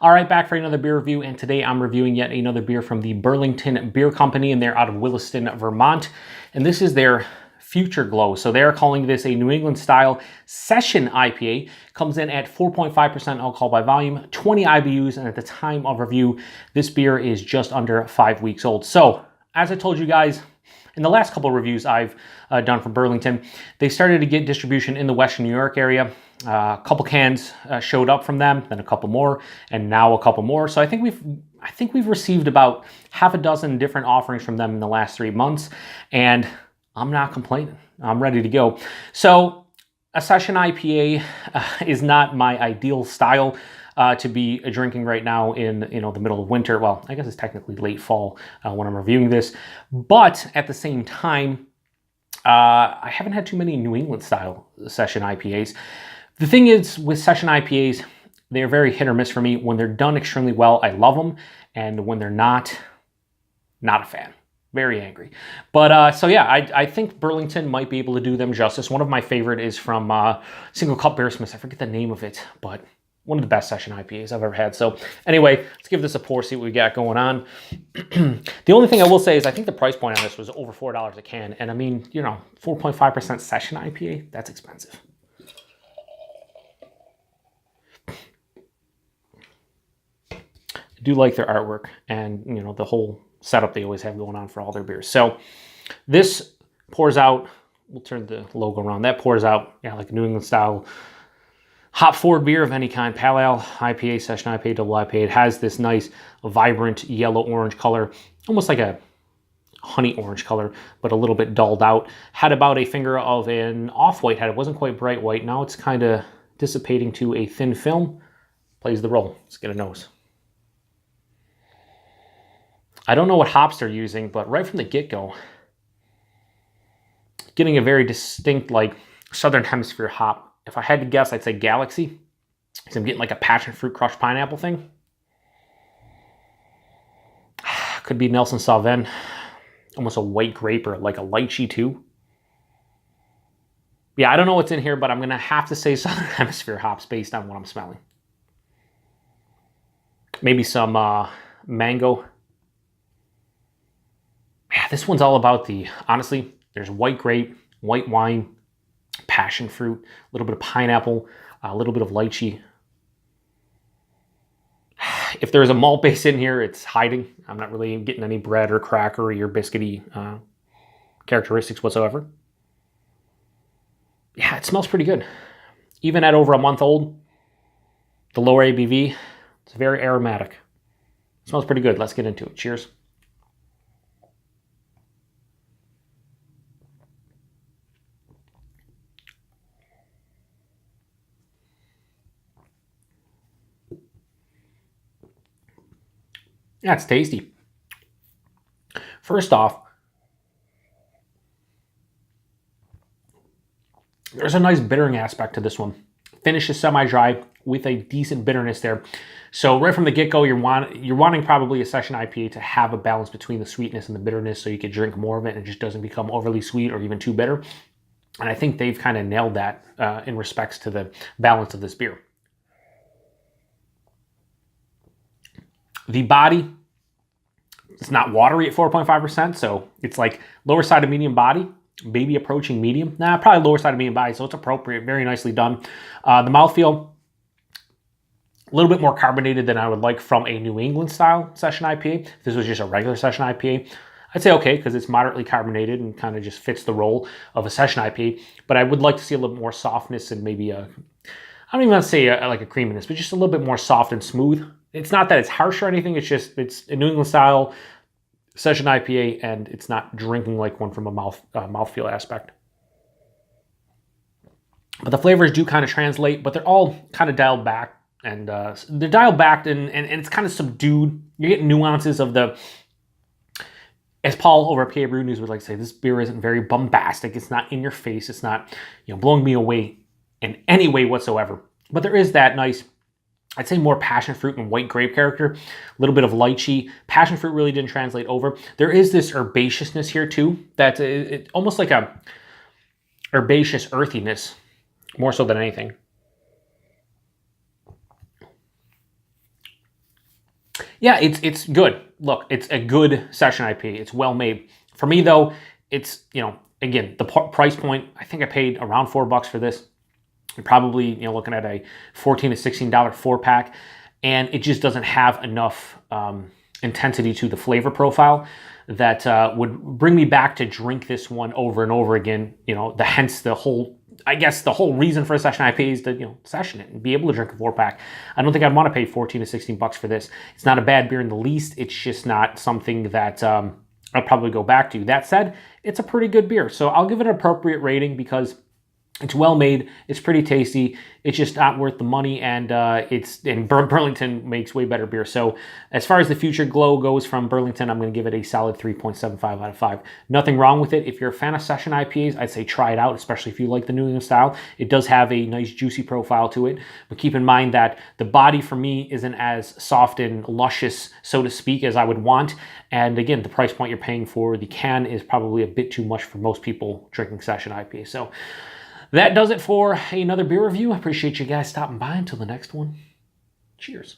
All right, back for another beer review, and today I'm reviewing yet another beer from the Burlington Beer Company, and they're out of Williston, Vermont, and this is their Future Glow. So they're calling this a New England-style Session IPA. Comes in at 4.5% alcohol by volume, 20 IBUs, and at the time of review, this beer is just under 5 weeks old. So, as I told you guys, in the last couple of reviews I've done for Burlington, they started to get distribution in the Western New York area. A couple cans showed up from them, then a couple more, and now a couple more. So I think we've received about half a dozen different offerings from them in the last 3 months, and I'm not complaining. I'm ready to go. So a Session IPA is not my ideal style to be drinking right now in the middle of winter. Well, I guess it's technically late fall when I'm reviewing this, but at the same time, I haven't had too many New England style Session IPAs. The thing is with Session IPAs, they're very hit or miss for me. When they're done extremely well, I love them, and when they're not a fan. Very angry. But so yeah, I think Burlington might be able to do them justice. One of my favorite is from Single Cup Beersmiths. I forget the name of it, but one of the best Session IPAs I've ever had. So anyway, let's give this a pour, see what we got going on. The only thing I will say is I think the price point on this was over $4 a can. And I mean, 4.5% Session IPA, that's expensive. I do like their artwork and, the whole setup they always have going on for all their beers. So this pours out, we'll turn the logo around, that pours out, like a New England style hop forward beer of any kind, pale ale, IPA, Session IPA, double IPA. It has this nice vibrant yellow-orange color, almost like a honey orange color, but a little bit dulled out. Had about a finger of an off-white head. It wasn't quite bright white. Now it's kind of dissipating to a thin film. Plays the role. Let's get a nose. I don't know what hops they're using, but right from the get-go, getting a very distinct, like, Southern Hemisphere hop. If I had to guess, I'd say Galaxy, because I'm getting like a passion fruit crushed pineapple thing. Could be Nelson Sauvin, almost a white grape or like a lychee too. Yeah, I don't know what's in here, but I'm going to have to say Southern Hemisphere hops based on what I'm smelling. Maybe some mango. Yeah, this one's all about honestly, there's white grape, white wine, passion fruit, a little bit of pineapple, a little bit of lychee. If there's a malt base in here, it's hiding. I'm not really getting any bread or crackery or biscuity characteristics whatsoever. Yeah, it smells pretty good. Even at over a month old, the lower ABV, it's very aromatic. It smells pretty good. Let's get into it. Cheers. Yeah, it's tasty. First off, there's a nice bittering aspect to this one. Finish is semi-dry with a decent bitterness there. So right from the get-go, you're wanting probably a Session IPA to have a balance between the sweetness and the bitterness so you could drink more of it and it just doesn't become overly sweet or even too bitter. And I think they've kind of nailed that in respects to the balance of this beer. The body, it's not watery at 4.5%, so it's like lower side of medium body, maybe approaching medium. Nah, probably lower side of medium body, so it's appropriate, very nicely done. The mouthfeel, a little bit more carbonated than I would like from a New England style Session IPA. If this was just a regular Session IPA, I'd say okay, because it's moderately carbonated and kind of just fits the role of a Session IPA, but I would like to see a little more softness and maybe I don't even want to say like a creaminess, but just a little bit more soft and smooth. It's not that it's harsh or anything. It's a New England style Session IPA, and it's not drinking like one from a mouthfeel aspect. But the flavors do kind of translate, but they're all kind of dialed back, and they're dialed back, and it's kind of subdued. You're getting nuances of as Paul over at PA Brew News would like to say, this beer isn't very bombastic. It's not in your face. It's not blowing me away in any way whatsoever. But there is that nice, I'd say, more passion fruit and white grape character, a little bit of lychee. Passion fruit really didn't translate over. There is this herbaceousness here too, that's almost like a herbaceous earthiness, more so than anything. Yeah, it's good. Look, it's a good session IPA. It's well made. For me though, it's, again, the price point, I think I paid around $4 for this. You're probably, looking at a $14 to $16 4-pack, and it just doesn't have enough intensity to the flavor profile that would bring me back to drink this one over and over again. Hence the whole reason for a session IPA is to, session it and be able to drink a 4-pack. I don't think I'd want to pay 14 to 16 bucks for this. It's not a bad beer in the least. It's just not something that I'd probably go back to. That said, it's a pretty good beer. So I'll give it an appropriate rating because it's well made. It's pretty tasty. It's just not worth the money, and Burlington makes way better beer. So as far as the Future Glow goes from Burlington, I'm going to give it a solid 3.75 out of 5. Nothing wrong with it. If you're a fan of session IPAs, I'd say try it out, especially if you like the New England style. It does have a nice juicy profile to it, but keep in mind that the body for me isn't as soft and luscious, so to speak, as I would want. And again, the price point you're paying for the can is probably a bit too much for most people drinking session IPA. So that does it for another beer review. I appreciate you guys stopping by. Until the next one, cheers.